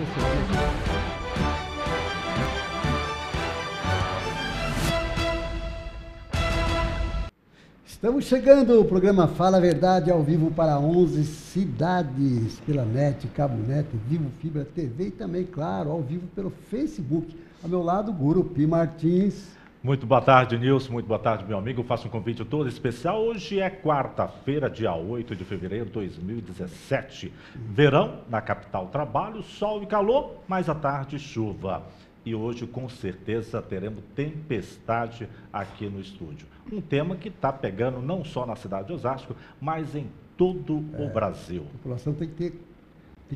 você. Estamos chegando, o programa Fala a Verdade ao vivo para 11 cidades, pela NET, Cabo Net, Vivo Fibra TV e também, claro, ao vivo pelo Facebook. Ao meu lado, Gurupi Martins. Muito boa tarde, Nilson. Muito boa tarde, meu amigo. Eu faço um convite todo especial. Hoje é quarta-feira, dia 8 de fevereiro de 2017. Verão na capital, trabalho, sol e calor, mas à tarde chuva. E hoje, com certeza, teremos tempestade aqui no estúdio. Um tema que está pegando não só na cidade de Osasco, mas em todo o Brasil. A população tem que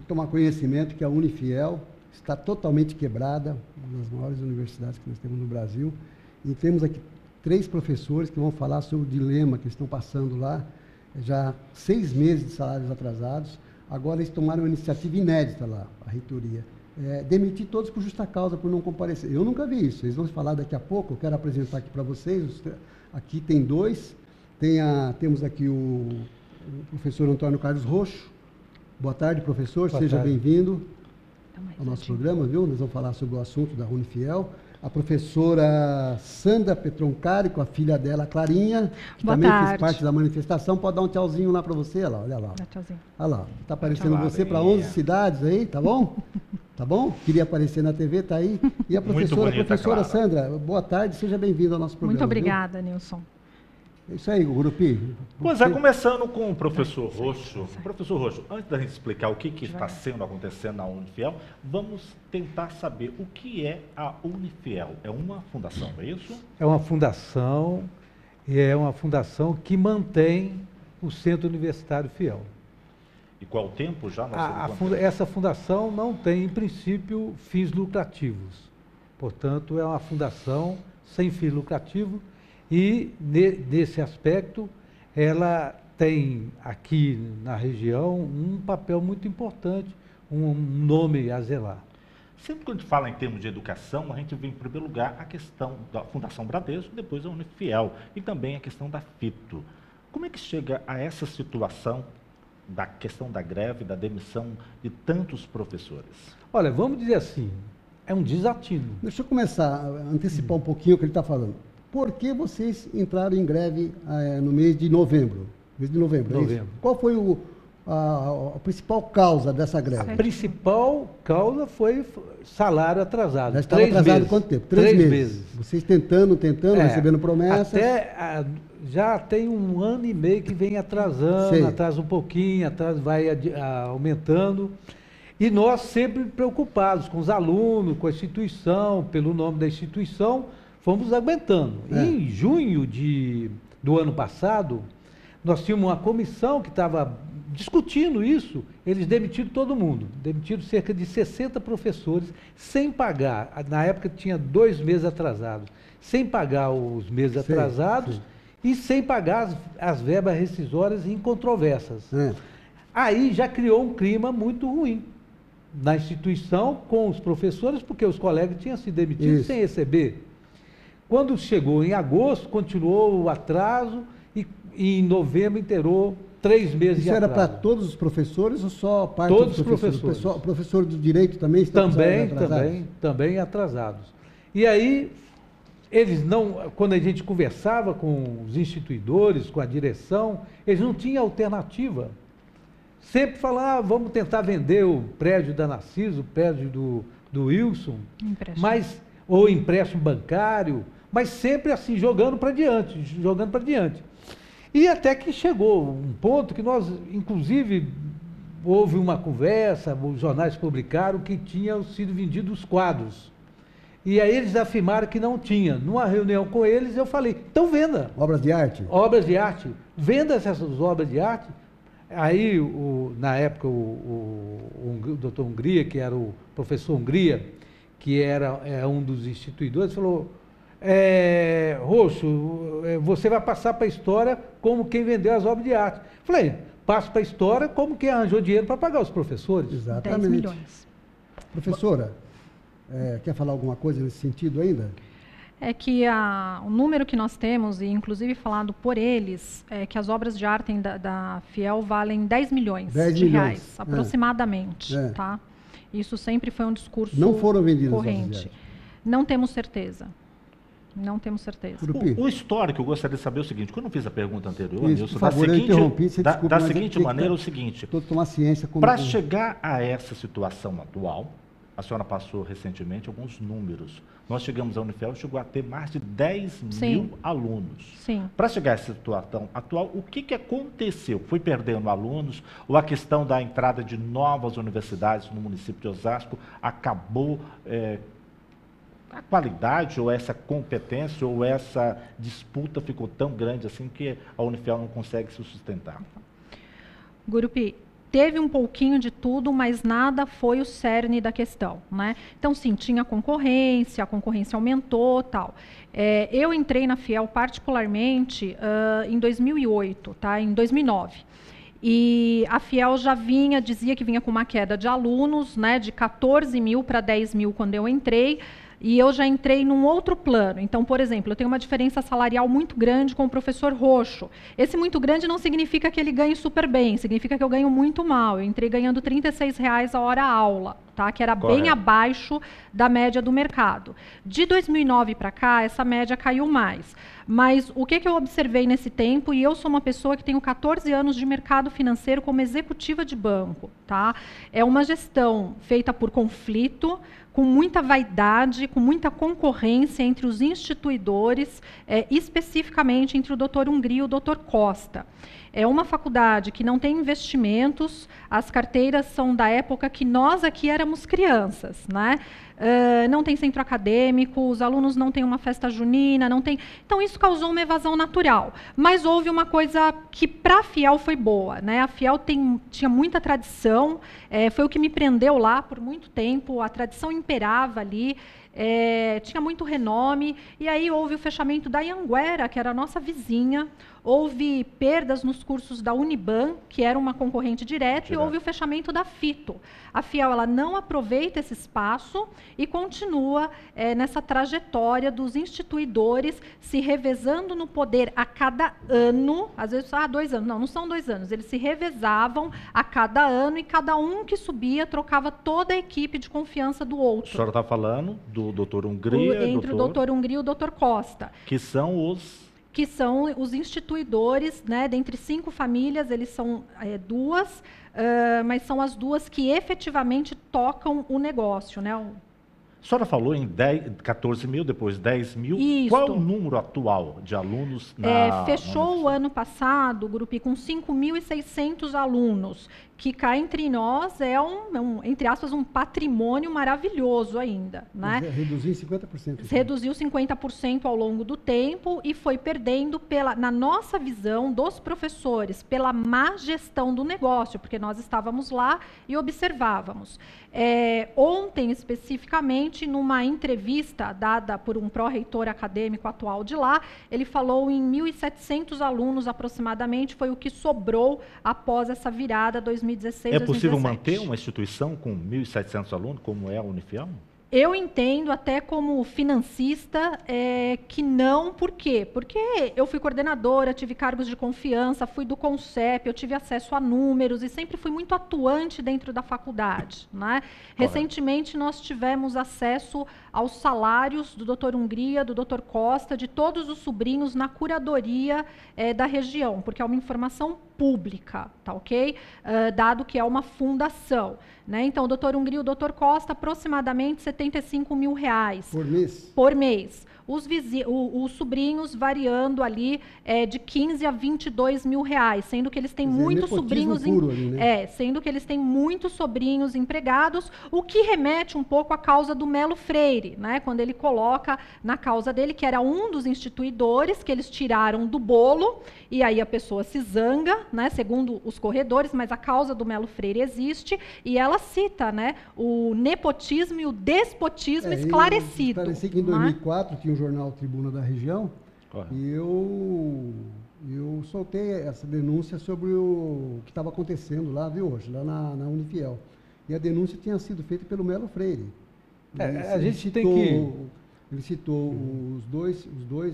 tomar conhecimento que a Unifiel está totalmente quebrada, uma das maiores universidades que nós temos no Brasil. E temos aqui 3 professores que vão falar sobre o dilema que estão passando lá. Já 6 meses de salários atrasados. Agora eles tomaram uma iniciativa inédita lá, a reitoria. Demitir todos por justa causa, por não comparecer. Eu nunca vi isso. Eles vão falar daqui a pouco. Eu quero apresentar aqui para vocês. Aqui tem 2. Temos aqui o professor Antônio Carlos Roxo. Boa tarde, professor. Seja bem-vindo ao nosso programa, viu? Nós vamos falar sobre o assunto da Unifiel. A professora Sandra Petroncari, com a filha dela, Clarinha, que também fez parte da manifestação. Pode dar um tchauzinho lá para você? Olha lá, olha lá. Tchauzinho. Olha lá, está aparecendo você para 11 cidades aí, tá bom? Tá bom? Queria aparecer na TV, tá aí. E a professora Sandra, boa tarde, seja bem-vinda ao nosso programa. Muito obrigada, viu? Nilson. É isso aí, Gurupi. Pois é, começando com o professor Roxo. Professor Roxo, antes da gente explicar o que está acontecendo na Unifiel, vamos tentar saber o que é a Unifiel. É uma fundação, é isso? É uma fundação, e é uma fundação que mantém o Centro Universitário Fiel. E qual o tempo já? Essa fundação não tem, em princípio, fins lucrativos. Portanto, é uma fundação sem fim lucrativo. E, nesse aspecto, ela tem aqui na região um papel muito importante, um nome a zelar. Sempre que a gente fala em termos de educação, a gente vê em primeiro lugar a questão da Fundação Bradesco, depois a Unifiel e também a questão da FITO. Como é que chega a essa situação da questão da greve, da demissão de tantos professores? Olha, vamos dizer assim, é um desatino. Deixa eu começar a antecipar um pouquinho o que ele está falando. Por que vocês entraram em greve no mês de novembro? Qual foi a principal causa dessa greve? A principal causa foi salário atrasado. Já estava atrasado quanto tempo? 3 meses. Vocês tentando, recebendo promessas. Já tem 1 ano e meio que vem atrasando, atrasa um pouquinho, vai aumentando. E nós sempre preocupados com os alunos, com a instituição, pelo nome da instituição, fomos aguentando. E em junho do ano passado, nós tínhamos uma comissão que estava discutindo isso, eles demitiram todo mundo, demitiram cerca de 60 professores, sem pagar, na época tinha 2 meses atrasados, sem pagar os meses atrasados e sem pagar as verbas rescisórias incontroversas. Aí já criou um clima muito ruim na instituição com os professores, porque os colegas tinham sido demitidos sem receber. Quando chegou em agosto, continuou o atraso e em novembro inteirou 3 meses de atraso. Isso era para todos os professores ou só parte dos professores? Todos os professores. O professor do direito também está também atrasados. E aí, eles não, quando a gente conversava com os instituidores, com a direção, eles não tinham alternativa. Sempre falavam, vamos tentar vender o prédio da Narciso, o prédio do Wilson, ou empréstimo bancário, mas sempre assim, jogando para diante. E até que chegou um ponto que nós, inclusive, houve uma conversa, os jornais publicaram que tinham sido vendidos os quadros. E aí eles afirmaram que não tinha. Numa reunião com eles, eu falei, então venda. Obras de arte? Obras de arte. Venda essas obras de arte. Aí, na época, o doutor Hungria, que era o professor Hungria, que era um dos instituidores, falou, Roxo, você vai passar para a história como quem vendeu as obras de arte. Falei, passo para a história como quem arranjou dinheiro para pagar os professores. Exatamente. 10 milhões. Professora, quer falar alguma coisa nesse sentido ainda? É que o número que nós temos, e inclusive falado por eles, é que as obras de arte da Fiel valem 10 milhões de reais, aproximadamente. Tá? Isso sempre foi um discurso Não foram vendidas corrente. Não temos certeza. Não temos certeza. O histórico, eu gostaria de saber o seguinte, quando eu fiz a pergunta anterior, Isso, Nilson, por favor, eu interrompi, você desculpa, da seguinte maneira, o seguinte, tomar ciência para chegar a essa situação atual, a senhora passou recentemente alguns números. Nós chegamos à Unifel, chegou a ter mais de 10 mil alunos. Sim. Para chegar a essa situação atual, o que aconteceu? Foi perdendo alunos? Ou a questão da entrada de novas universidades no município de Osasco acabou a qualidade, ou essa competência, ou essa disputa ficou tão grande assim que a Unifel não consegue se sustentar? Gurupi, teve um pouquinho de tudo, mas nada foi o cerne da questão, né? Então, sim, tinha concorrência, a concorrência aumentou, tal. Eu entrei na Fiel particularmente em 2008, tá? Em 2009. E a Fiel já dizia que vinha com uma queda de alunos, né? De 14 mil para 10 mil quando eu entrei. E eu já entrei num outro plano. Então, por exemplo, eu tenho uma diferença salarial muito grande com o professor Roxo. Esse muito grande não significa que ele ganhe super bem, significa que eu ganho muito mal. Eu entrei ganhando R$ 36,00 a hora aula, tá? Que era bem abaixo da média do mercado. De 2009 para cá, essa média caiu mais. Mas o que eu observei nesse tempo, e eu sou uma pessoa que tenho 14 anos de mercado financeiro como executiva de banco, tá? É uma gestão feita por conflito, com muita vaidade, com muita concorrência entre os instituidores, especificamente entre o Dr. Hungria e o Dr. Costa. É uma faculdade que não tem investimentos, as carteiras são da época que nós aqui éramos crianças, né? Não tem centro acadêmico, os alunos não têm uma festa junina, não tem... Então, isso causou uma evasão natural. Mas houve uma coisa que, para a Fiel, foi boa, né? A Fiel tinha muita tradição, foi o que me prendeu lá por muito tempo, a tradição imperava ali, tinha muito renome, e aí houve o fechamento da Anhanguera, que era a nossa vizinha, houve perdas nos cursos da Uniban, que era uma concorrente direta, e houve o fechamento da Fito. A Fiel ela não aproveita esse espaço e continua nessa trajetória dos instituidores se revezando no poder a cada ano, às vezes 2 anos, não são 2 anos, eles se revezavam a cada ano e cada um que subia trocava toda a equipe de confiança do outro. A senhora está falando do Dr. Hungria, entre o Dr. Hungria e o Dr. Costa. Que são os instituidores, né, dentre 5 famílias, eles são 2, mas são as 2 que efetivamente tocam o negócio, né? A senhora falou em 14 mil, depois 10 mil. Isso. Qual é o número atual de alunos na fechou o ano passado, o grupo, com 5.600 alunos, que cá entre nós entre aspas, um patrimônio maravilhoso ainda, né? Reduziu em 50%. Reduziu 50% ao longo do tempo e foi perdendo, na nossa visão dos professores, pela má gestão do negócio, porque nós estávamos lá e observávamos. Ontem, especificamente, numa entrevista dada por um pró-reitor acadêmico atual de lá, ele falou em 1.700 alunos aproximadamente, foi o que sobrou após essa virada 2016-2017. É possível manter uma instituição com 1.700 alunos, como é a Unifiel? Eu entendo, até como financista, que não. Por quê? Porque eu fui coordenadora, tive cargos de confiança, fui do CONCEP, eu tive acesso a números e sempre fui muito atuante dentro da faculdade, né? Recentemente, nós tivemos acesso aos salários do Dr. Hungria, do Dr. Costa, de todos os sobrinhos na curadoria da região, porque é uma informação pública, tá ok? Dado que é uma fundação. Né? Então, o Dr. Hungria e o Dr. Costa, aproximadamente R$75 mil. Por mês? Por mês. Os sobrinhos variando ali de 15 a 22 mil reais, sendo que eles têm muitos sobrinhos ali, né? Sendo que eles têm muitos sobrinhos empregados, o que remete um pouco à causa do Melo Freire, né? Quando ele coloca na causa dele, que era um dos instituidores, que eles tiraram do bolo, e aí a pessoa se zanga, né? Segundo os corredores, mas a causa do Melo Freire existe, e ela cita, né, o nepotismo e o despotismo esclarecido. Parece que em 2004 tinha o jornal Tribuna da Região, Correto. E eu soltei essa denúncia sobre o que estava acontecendo lá, viu, hoje, lá na Unifiel. E a denúncia tinha sido feita pelo Melo Freire. A gente tem que... Ele citou os dois,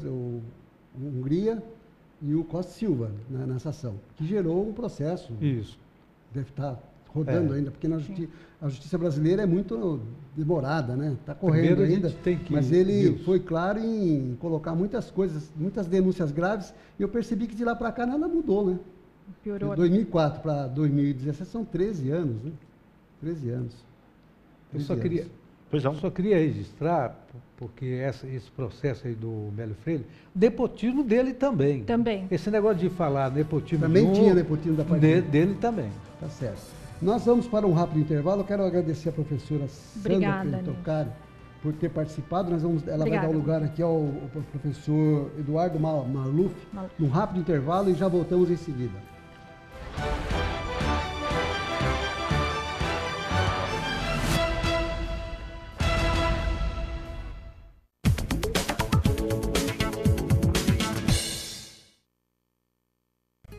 o Hungria e o Costa Silva, nessa ação, que gerou um processo. Isso. Deve estar rodando ainda, porque a justiça brasileira é muito demorada, né? Está correndo ainda, mas ele foi claro em colocar muitas coisas, muitas denúncias graves, e eu percebi que de lá para cá nada mudou, né? Piorou. De 2004 para 2017 são 13 anos, né? 13 anos. Eu só queria registrar, porque esse processo aí do Mélio Freire, o nepotismo dele também. Também. Esse negócio de falar nepotismo... Também tinha nepotismo da parte dele também. Tá certo. Nós vamos para um rápido intervalo. Eu quero agradecer a professora Sandra Pentocari por ter participado. Ela vai dar o lugar aqui ao professor Eduardo Maluf, num rápido intervalo, e já voltamos em seguida.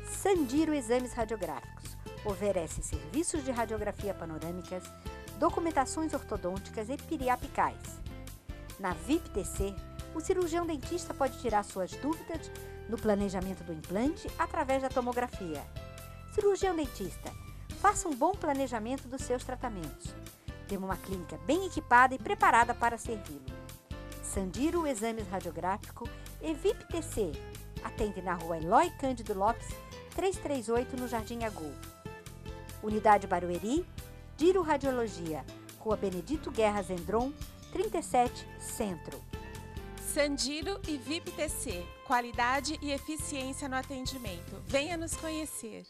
Sandiro Exames Radiográficos oferece serviços de radiografia panorâmicas, documentações ortodônticas e periapicais. Na VIP-TC, o cirurgião dentista pode tirar suas dúvidas no planejamento do implante através da tomografia. Cirurgião dentista, faça um bom planejamento dos seus tratamentos. Temos uma clínica bem equipada e preparada para servi-lo. Sandiro Exames Radiográfico e VIP-TC. Atende na rua Eloy Cândido Lopes, 338, no Jardim Agul. Unidade Barueri, Diro Radiologia, Rua Benedito Guerra Zendron, 37, Centro. Sandiro e VIP-TC, qualidade e eficiência no atendimento. Venha nos conhecer.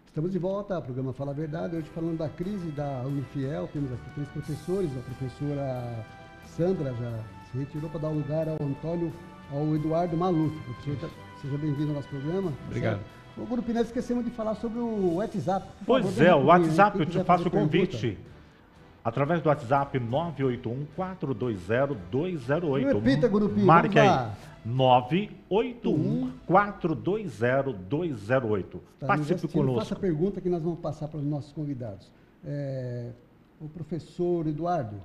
Estamos de volta ao programa Fala a Verdade, hoje falando da crise da Unifiel. Temos aqui 3 professores, a professora Sandra já se retirou para dar lugar ao Eduardo Maluf. Professor, seja bem-vindo ao nosso programa. Obrigado. O Grupo Inés, esquecemos de falar sobre o WhatsApp. Pois é, o WhatsApp, eu te faço o convite. Através do WhatsApp 981-420-208. Repita, Grupinho. Marque aí. 981-420-208. Participe conosco. Faça a pergunta que nós vamos passar para os nossos convidados. O professor Eduardo,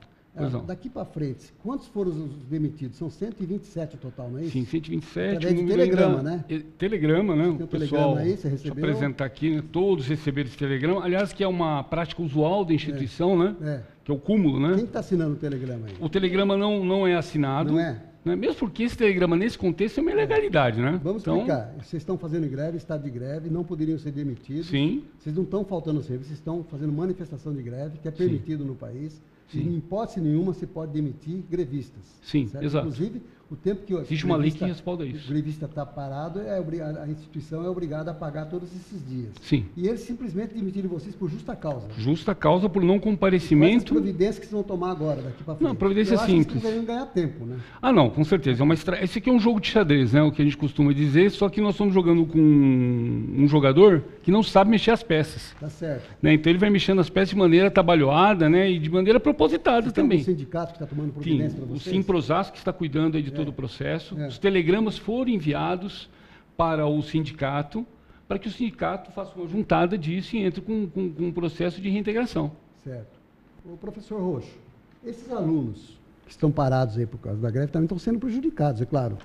daqui para frente, quantos foram os demitidos? São 127 o total, não é isso? Sim, 127. Através de telegrama, né? Telegrama, né? Tem o telegrama aí, você recebeu? Deixa eu apresentar aqui, né? Todos receberam esse telegrama. Aliás, que é uma prática usual da instituição, né? Que é o cúmulo, né? Quem está assinando o telegrama aí? O telegrama não é assinado. Não é? Né? Mesmo porque esse telegrama, nesse contexto, é uma ilegalidade, né? Vamos explicar. Vocês estão fazendo greve, estado de greve, não poderiam ser demitidos. Sim. Vocês não estão faltando serviço, vocês estão fazendo manifestação de greve, que é permitido no país. Sim. E, em hipótese nenhuma, se pode demitir grevistas. Sim, certo? exato. Inclusive, o tempo que existe uma lei que responda isso. O grevista está parado, a instituição é obrigada a pagar todos esses dias. Sim. E eles simplesmente demitiram vocês por justa causa. Justa causa por não comparecimento. Quais as providências que vocês vão tomar agora, daqui para frente? Não, providência simples. Que vocês deveriam ganhar tempo, né? Ah, não, com certeza. Esse aqui é um jogo de xadrez, né? O que a gente costuma dizer, só que nós estamos jogando com um jogador que não sabe mexer as peças. Tá certo. Né? Então ele vai mexendo as peças de maneira trabalhada, né? E de maneira propositada vocês também. Tem um sindicato que está tomando providência para vocês? O Simprosasco que está cuidando aí de todo o processo. Os telegramas foram enviados para o sindicato, para que o sindicato faça uma juntada disso e entre com um processo de reintegração. Certo. O professor Roxo, esses alunos que estão parados aí por causa da greve também estão sendo prejudicados, é claro.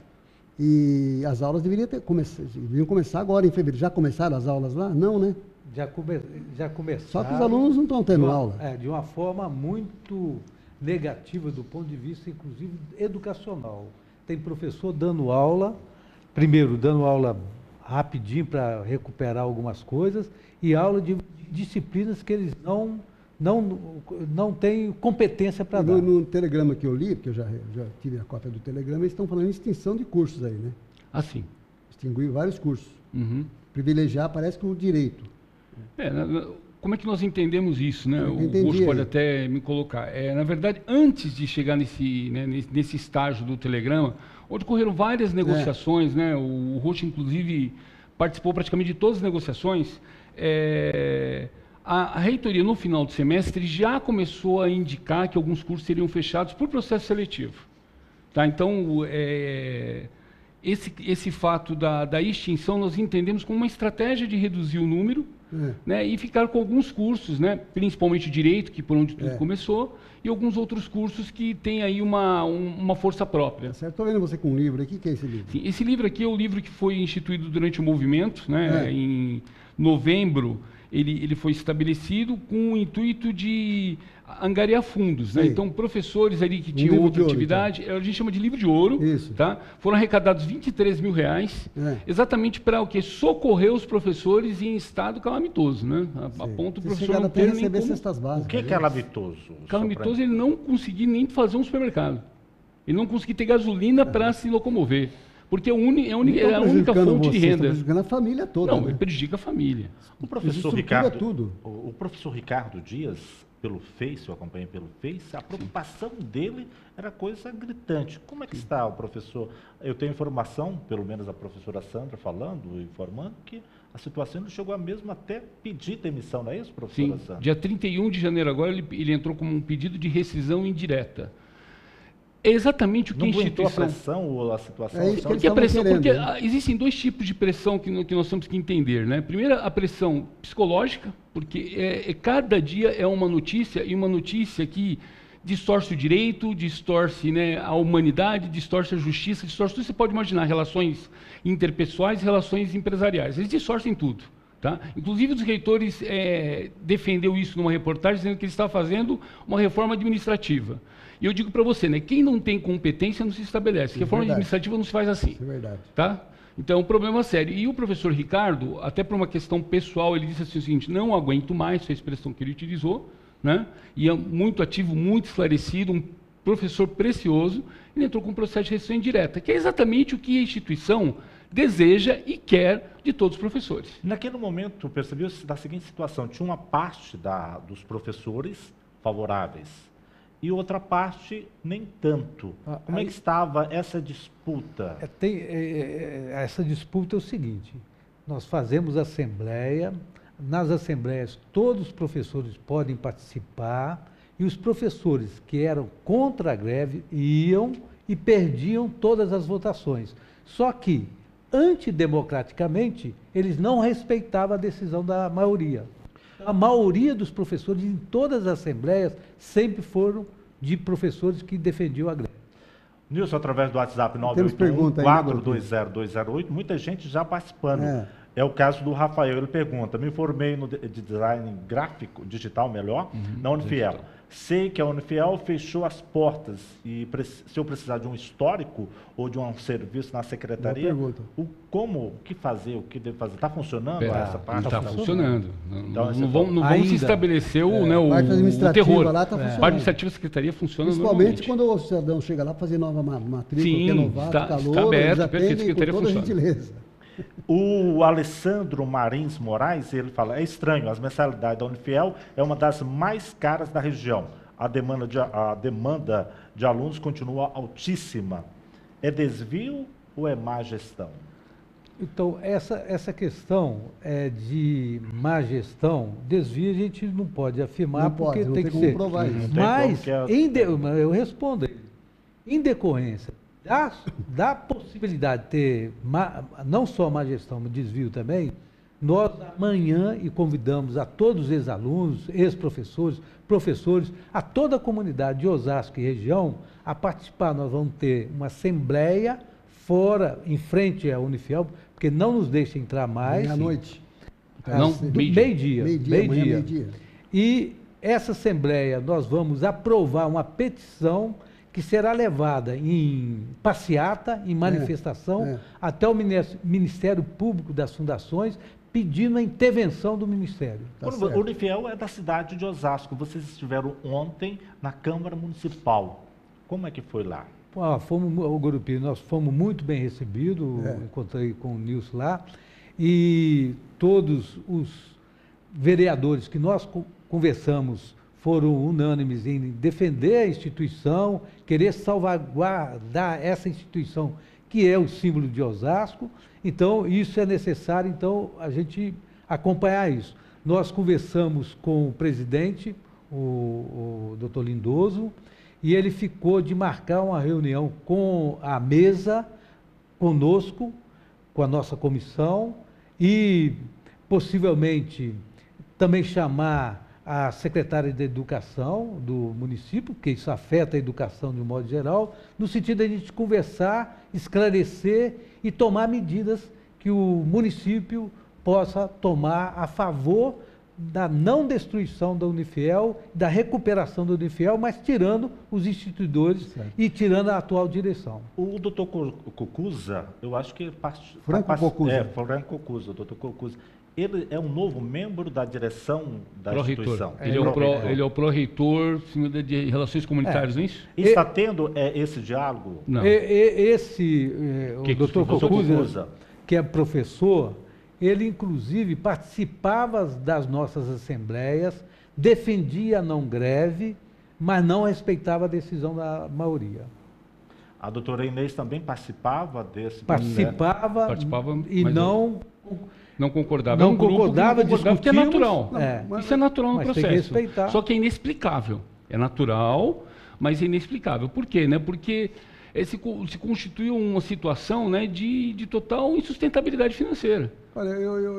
E as aulas deveriam começar agora, em fevereiro. Já começaram as aulas lá? Não, né? Já começaram. Só que os alunos não estão tendo aula. De uma forma muito negativa do ponto de vista, inclusive, educacional. Tem professor dando aula, primeiro dando aula rapidinho para recuperar algumas coisas, e aula de disciplinas que eles não têm competência para dar. No telegrama que eu li, porque eu já tive a cópia do telegrama, eles estão falando em extinção de cursos aí, né? Ah, sim. Extinguir vários cursos. Uhum. Privilegiar, parece que o direito. Como é que nós entendemos isso, né? O Roxo pode até me colocar. Na verdade, antes de chegar nesse estágio do telegrama, onde ocorreram várias negociações, né? O Roxo, inclusive, participou praticamente de todas as negociações. A reitoria, no final do semestre, já começou a indicar que alguns cursos seriam fechados por processo seletivo. Tá? Então, esse fato da extinção nós entendemos como uma estratégia de reduzir o número, né? E ficaram com alguns cursos, né? Principalmente Direito, que por onde tudo começou, e alguns outros cursos que têm aí uma força própria. Certo, estou vendo você com um livro aqui, o que é esse livro? Sim, esse livro aqui é o livro que foi instituído durante o movimento, né? Em novembro, ele foi estabelecido com o intuito de angariar fundos, né? Então, professores ali que tinham outra atividade, a gente chama de livro de ouro, tá? Foram arrecadados R$23 mil, exatamente para o quê? Socorrer os professores em estado calamitoso, né? A ponto do professor não ter nem como... cestas básicas. O que é calamitoso? Calamitoso, ele não conseguir nem fazer um supermercado. Ele não conseguir ter gasolina para se locomover. Porque é a única fonte de renda. Está prejudicando a família toda. Não, ele prejudica a família. O professor Ricardo, o professor Ricardo Dias, pelo Face, eu acompanhei pelo Face, a preocupação dele era coisa gritante. Como é que está o professor? Eu tenho informação, pelo menos a professora Sandra falando, informando, que a situação chegou a mesmo até pedir demissão, não é isso, professora Sandra? Dia 31 de janeiro agora, ele entrou com um pedido de rescisão indireta. É exatamente o que a instituição... Não aguentou a pressão ou a situação? É isso que eles porque existem dois tipos de pressão que nós temos que entender, né? Primeiro, a pressão psicológica, porque cada dia é uma notícia, e uma notícia que distorce o direito, distorce, né, a humanidade, distorce a justiça, distorce tudo. Você pode imaginar relações interpessoais, relações empresariais. Eles distorcem tudo. Tá? Inclusive, os reitores defendeu isso numa reportagem, dizendo que ele estava fazendo uma reforma administrativa. E eu digo para você, né, quem não tem competência não se estabelece. Reforma administrativa não se faz assim. Isso é verdade. Tá? Então, é um problema sério. E o professor Ricardo, até por uma questão pessoal, ele disse assim o seguinte: não aguento mais, foi a expressão que ele utilizou, né? E é muito ativo, muito esclarecido, um professor precioso. Ele entrou com um processo de rescisão indireta, que é exatamente o que a instituição deseja e quer de todos os professores. Naquele momento, percebeu-se da seguinte situação: tinha uma parte dos professores favoráveis e outra parte nem tanto. Como é que estava essa disputa? Essa disputa é o seguinte: nós fazemos assembleia, nas assembleias todos os professores podem participar, e os professores que eram contra a greve iam e perdiam todas as votações. Só que, antidemocraticamente, eles não respeitavam a decisão da maioria. A maioria dos professores em todas as assembleias sempre foram de professores que defendiam a greve. Nilson, através do WhatsApp 981-420-208, muita gente já participando. É o caso do Rafael, ele pergunta: me formei de design gráfico, digital na Unifiel. Sei que a Unifiel fechou as portas e se eu precisar de um histórico ou de um serviço na secretaria, o que fazer, o que devo fazer? Está funcionando essa parte? Está funcionando. Então, não vamos se estabelecer o terror. Lá tá funcionando. A parte administrativa da secretaria funciona principalmente quando o cidadão chega lá para fazer nova matrícula, que é novato, está aberto, perfeito, com toda a gentileza. O Alessandro Marins Moraes, ele fala: é estranho, as mensalidades da Unifiel é uma das mais caras da região. A demanda de alunos continua altíssima. É desvio ou é má gestão? Então, essa questão de má gestão, desvio a gente não pode afirmar, não porque pode, tem que ser. Provar isso. Mas, eu respondo, em decorrência da possibilidade de ter não só má gestão, mas desvio também, nós amanhã convidamos a todos os ex-alunos, ex-professores, professores, a toda a comunidade de Osasco e região a participar. Nós vamos ter uma assembleia em frente à Unifiel, porque não nos deixa entrar mais. Meia-noite. Meio-dia. E essa assembleia nós vamos aprovar uma petição que será levada em passeata, em manifestação, até o Ministério Público das Fundações, pedindo a intervenção do Ministério. O Unifiel é da cidade de Osasco. Vocês estiveram ontem na Câmara Municipal. Como é que foi lá? Nós fomos muito bem recebidos, encontrei com o Nilson lá, e todos os vereadores que nós conversamos foram unânimes em defender a instituição, querer salvaguardar essa instituição que é o símbolo de Osasco. Então, isso é necessário, a gente acompanhar isso. Nós conversamos com o presidente, o doutor Lindoso, e ele ficou de marcar uma reunião com a mesa, conosco, com a nossa comissão, e possivelmente também chamar a secretária de Educação do município, porque isso afeta a educação de um modo geral, no sentido de a gente conversar, esclarecer e tomar medidas que o município possa tomar a favor da não destruição da Unifiel, da recuperação da Unifiel, mas tirando os instituidores e tirando a atual direção. O doutor Cocuza, eu acho que... Franco Cocuza. Franco Cocuza, o doutor Cocuza. Ele é um novo membro da direção da instituição. Ele é o pró-reitor de Relações Comunitárias, não é isso? E está tendo esse diálogo? Não. O doutor Cocuza, que é professor, ele inclusive participava das nossas assembleias, defendia a não greve, mas não respeitava a decisão da maioria. A doutora Inês também participava desse... Participava e não concordava. Não concordava, discutia, porque é natural. Isso é natural no processo. Tem que respeitar. Só que é inexplicável. É natural, mas é inexplicável. Por quê? Porque se constituiu uma situação, né, de total insustentabilidade financeira. Olha,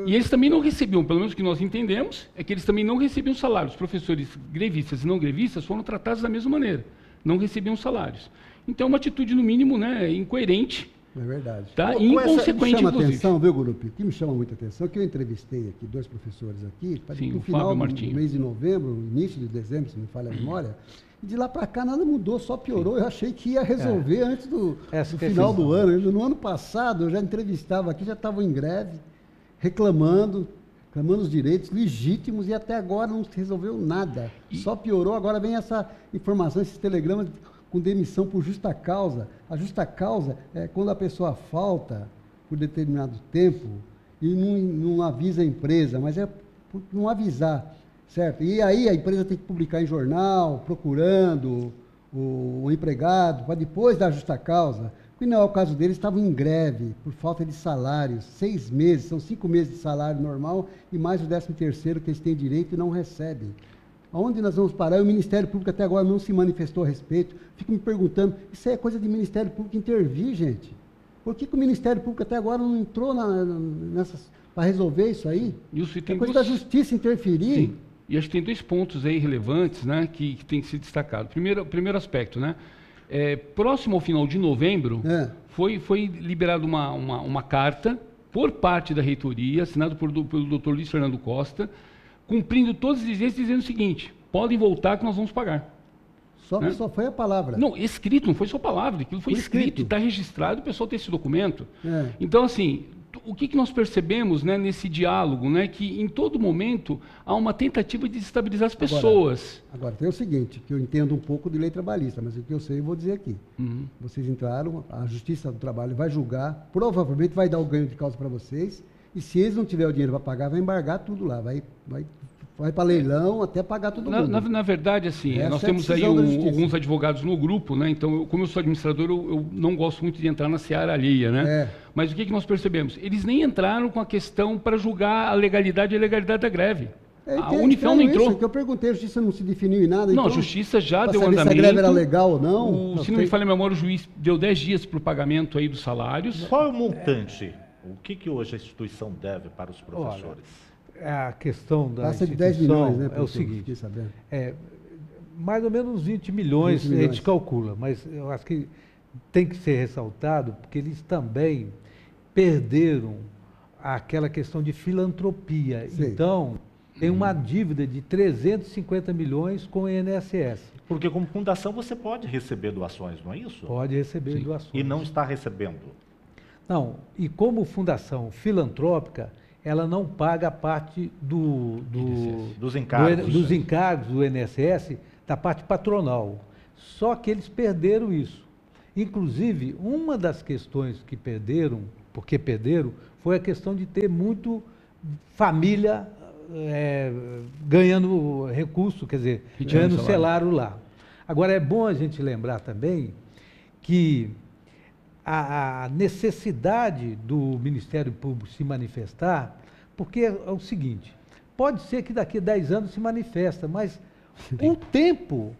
E eles também não recebiam, pelo menos o que nós entendemos, é que eles também não recebiam salários. Os professores grevistas e não grevistas foram tratados da mesma maneira. Não recebiam salários. Então, é uma atitude, no mínimo, né, incoerente. É verdade. Tá? E inconsequente, chama inclusive. atenção, viu, Gurupi? O que me chama muita atenção é que eu entrevistei aqui 2 professores aqui, no final do mês de novembro, início de dezembro, se não me falha a memória, e de lá para cá nada mudou, só piorou. Eu achei que ia resolver antes do final do ano. No ano passado, eu já entrevistava aqui, já estavam em greve, reclamando os direitos legítimos e até agora não se resolveu nada. Só piorou, agora vem essa informação, esses telegramas com demissão por justa causa. A justa causa é quando a pessoa falta por determinado tempo e não avisa a empresa, mas é por não avisar, certo? E aí a empresa tem que publicar em jornal, procurando o empregado, para depois dar justa causa. E não é o caso deles, estavam em greve por falta de salários, 6 meses, são 5 meses de salário normal e mais o 13º que eles têm direito e não recebem. Aonde nós vamos parar? E o Ministério Público até agora não se manifestou a respeito. Fico me perguntando, isso é coisa de Ministério Público intervir, gente. Por que o Ministério Público até agora não entrou para resolver isso aí? É coisa da Justiça interferir. Sim. E acho que tem 2 pontos aí relevantes, né, que tem que ser destacado. Primeiro aspecto, né? Próximo ao final de novembro, foi liberada uma carta por parte da reitoria, assinada pelo Dr. Luiz Fernando Costa, cumprindo todas as exigências, dizendo o seguinte: podem voltar que nós vamos pagar. Só foi a palavra. Não, escrito, não foi só palavra, aquilo foi escrito, está registrado, o pessoal tem esse documento. Então, assim, o que nós percebemos, né, nesse diálogo, né, que em todo momento há uma tentativa de desestabilizar as pessoas. Agora, tem o seguinte, que eu entendo um pouco de lei trabalhista, mas o que eu sei eu vou dizer aqui. Vocês entraram, a Justiça do Trabalho vai julgar, provavelmente vai dar o ganho de causa para vocês, e se eles não tiverem o dinheiro para pagar, vai embargar tudo lá, vai para leilão até pagar todo mundo. Na verdade, assim, nós temos aí alguns advogados no grupo, né? Então, como eu sou administrador, eu não gosto muito de entrar na seara alheia, né? Mas o que nós percebemos? Eles nem entraram com a questão para julgar a legalidade e a ilegalidade da greve. A Unifiel não entrou. Isso que eu perguntei, a Justiça não se definiu em nada. Não, então, a Justiça já deu andamento. Se a greve era legal ou não. Se não me falha a memória, o juiz deu 10 dias para o pagamento aí dos salários. Qual é o montante? O que hoje a instituição deve para os professores? A questão da passa de 10 milhões, né? É o seguinte, mais ou menos 20 milhões a gente calcula, mas eu acho que tem que ser ressaltado, porque eles também perderam aquela questão de filantropia. Sim. Então, tem uma dívida de 350 milhões com o INSS. Porque como fundação você pode receber doações, não é isso? Pode receber doações. E não está recebendo? Não, e como fundação filantrópica, ela não paga a parte dos encargos do INSS, da parte patronal. Só que eles perderam isso. Inclusive, uma das questões que perderam, foi a questão de ter muito família ganhando recurso, quer dizer, ganhando salário lá. Agora, é bom a gente lembrar também que a necessidade do Ministério Público se manifestar, porque é o seguinte, pode ser que daqui a 10 anos se manifesta, mas o tempo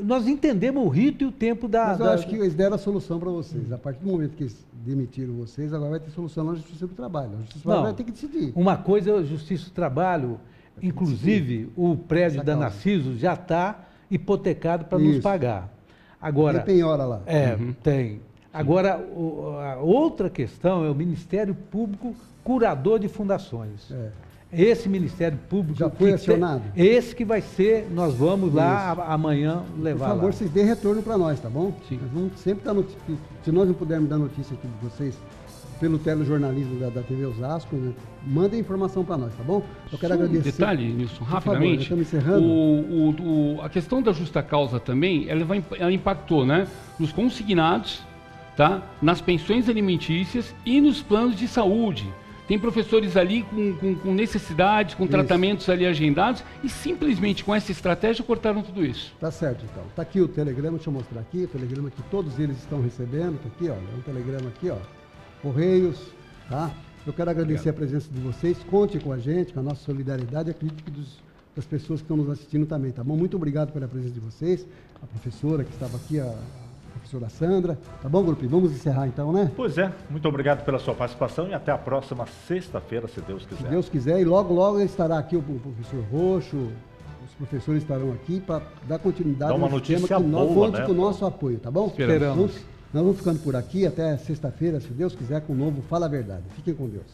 nós entendemos o rito e o tempo da... Mas eu acho que eles deram a solução para vocês. A partir do momento que eles demitiram vocês, agora vai ter solução na Justiça do Trabalho. A Justiça do Trabalho vai ter que decidir. Uma coisa é a Justiça do Trabalho, inclusive o prédio da Narciso já está hipotecado para nos pagar. Agora, tem penhora lá. Tem. Agora, a outra questão é o Ministério Público Curador de Fundações. Esse Ministério Público... Já foi acionado? Esse que vai ser, nós vamos lá amanhã levar lá. Por favor, vocês dêem retorno para nós, tá bom? Sim. Nós vamos sempre dar notícia. Se nós não pudermos dar notícia aqui de vocês pelo telejornalismo da TV Osasco, né? Mandem informação para nós, tá bom? Eu quero agradecer. Detalhe, Nilson, rapidamente. Favor, estamos encerrando. A questão da justa causa também, ela impactou, né? Nos consignados, tá? Nas pensões alimentícias e nos planos de saúde. Tem professores ali com necessidades, com tratamentos ali agendados e simplesmente com essa estratégia cortaram tudo isso. Tá certo, então. Tá aqui o telegrama, deixa eu mostrar aqui, o telegrama que todos eles estão recebendo, tá aqui, ó, é um telegrama aqui, ó, Correios, tá? Eu quero agradecer a presença de vocês, conte com a gente, com a nossa solidariedade, acredito que das pessoas que estão nos assistindo também, tá bom? Muito obrigado pela presença de vocês, a professora que estava aqui, a professora Sandra. Tá bom, grupo? Vamos encerrar então, né? Pois é. Muito obrigado pela sua participação e até a próxima sexta-feira, se Deus quiser. Se Deus quiser. E logo, logo estará aqui o professor Roxo, os professores estarão aqui para dar continuidade no tema que conte com o nosso apoio, tá bom? Esperamos. Nós vamos ficando por aqui até sexta-feira, se Deus quiser, com o novo Fala a Verdade. Fiquem com Deus.